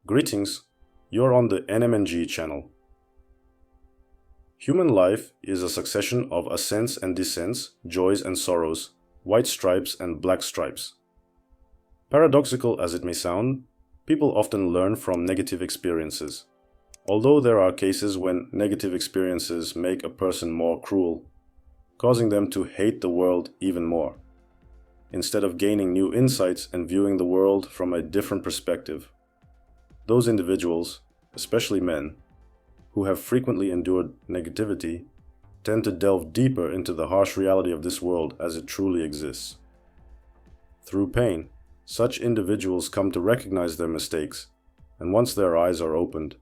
Greetings, you're on the NMNG channel. Human life is a succession of ascents and descents, joys and sorrows, white stripes and black stripes. Paradoxical as it may sound, people often learn from negative experiences. Although there are cases when negative experiences make a person more cruel, causing them to hate the world even more, instead of gaining new insights and viewing the world from a different perspective. Those individuals, especially men, who have frequently endured negativity, tend to delve deeper into the harsh reality of this world as it truly exists. Through pain, such individuals come to recognize their mistakes, and once their eyes are opened,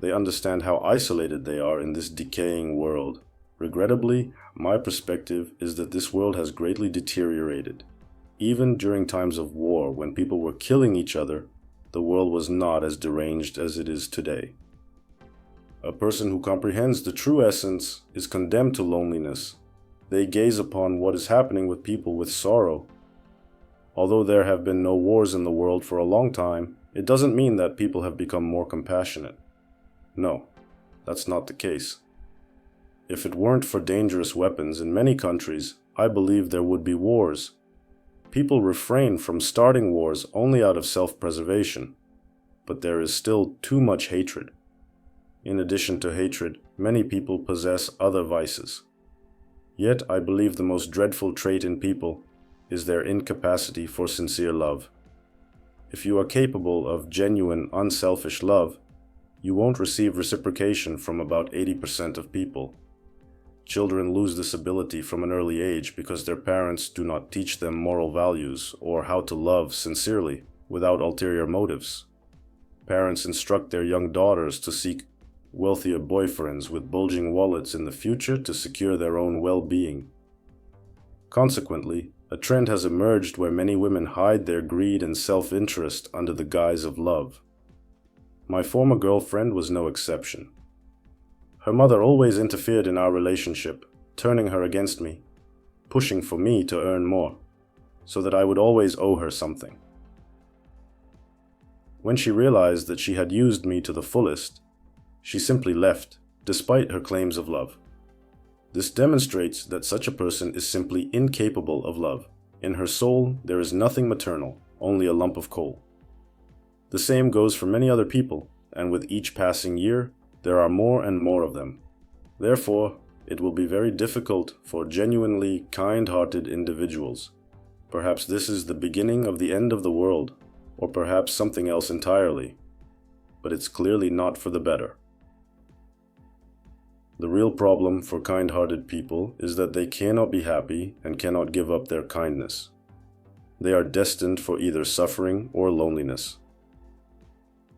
they understand how isolated they are in this decaying world. Regrettably, my perspective is that this world has greatly deteriorated. Even during times of war, when people were killing each other, the world was not as deranged as it is today. A person who comprehends the true essence is condemned to loneliness. They gaze upon what is happening with people with sorrow. Although there have been no wars in the world for a long time, it doesn't mean that people have become more compassionate. No, that's not the case. If it weren't for dangerous weapons in many countries, I believe there would be wars. People refrain from starting wars only out of self-preservation, but there is still too much hatred. In addition to hatred, many people possess other vices. Yet I believe the most dreadful trait in people is their incapacity for sincere love. If you are capable of genuine, unselfish love, you won't receive reciprocation from about 80% of people. Children lose this ability from an early age because their parents do not teach them moral values or how to love sincerely without ulterior motives. Parents instruct their young daughters to seek wealthier boyfriends with bulging wallets in the future to secure their own well-being. Consequently, a trend has emerged where many women hide their greed and self-interest under the guise of love. My former girlfriend was no exception. Her mother always interfered in our relationship, turning her against me, pushing for me to earn more, so that I would always owe her something. When she realized that she had used me to the fullest, she simply left, despite her claims of love. This demonstrates that such a person is simply incapable of love. In her soul, there is nothing maternal, only a lump of coal. The same goes for many other people, and with each passing year, there are more and more of them. Therefore, it will be very difficult for genuinely kind-hearted individuals. Perhaps this is the beginning of the end of the world, or perhaps something else entirely. But it's clearly not for the better. The real problem for kind-hearted people is that they cannot be happy and cannot give up their kindness. They are destined for either suffering or loneliness.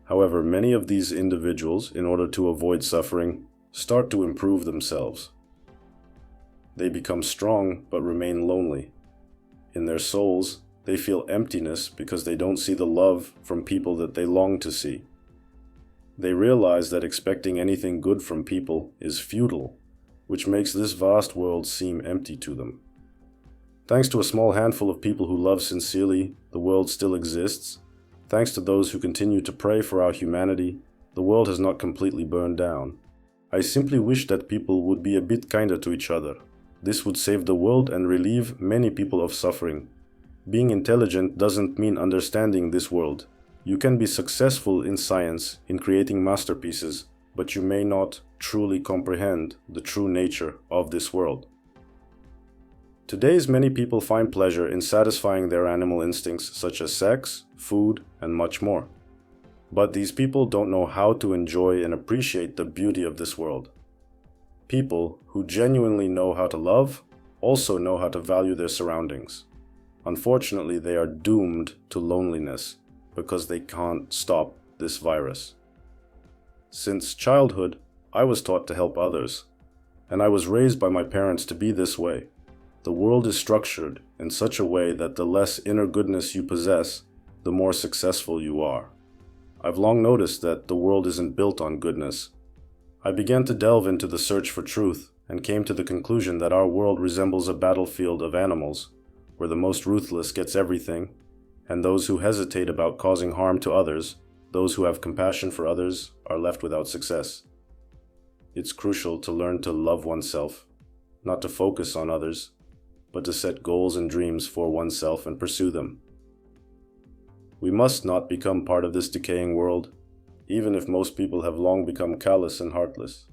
However, many of these individuals, in order to avoid suffering, start to improve themselves. They become strong but remain lonely. In their souls, they feel emptiness because they don't see the love from people that they long to see. They realize that expecting anything good from people is futile, which makes this vast world seem empty to them. Thanks to a small handful of people who love sincerely, the world still exists. Thanks to those who continue to pray for our humanity, the world has not completely burned down. I simply wish that people would be a bit kinder to each other. This would save the world and relieve many people of suffering. Being intelligent doesn't mean understanding this world. You can be successful in science, in creating masterpieces, but you may not truly comprehend the true nature of this world. Today's many people find pleasure in satisfying their animal instincts such as sex, food, and much more. But these people don't know how to enjoy and appreciate the beauty of this world. People who genuinely know how to love also know how to value their surroundings. Unfortunately, they are doomed to loneliness because they can't stop this virus. Since childhood, I was taught to help others, and I was raised by my parents to be this way. The world is structured in such a way that the less inner goodness you possess, the more successful you are. I've long noticed that the world isn't built on goodness. I began to delve into the search for truth and came to the conclusion that our world resembles a battlefield of animals, where the most ruthless gets everything, and those who hesitate about causing harm to others those who have compassion for others are left without success. It's crucial to learn to love oneself, not to focus on others, but to set goals and dreams for oneself and pursue them. We must not become part of this decaying world, even if most people have long become callous and heartless.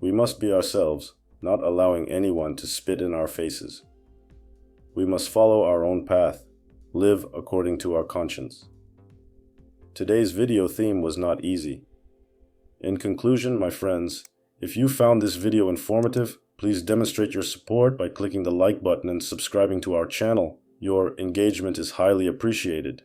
We must be ourselves, not allowing anyone to spit in our faces. We must follow our own path, live according to our conscience. Today's video theme was not easy. In conclusion, my friends, if you found this video informative, please demonstrate your support by clicking the like button and subscribing to our channel. Your engagement is highly appreciated.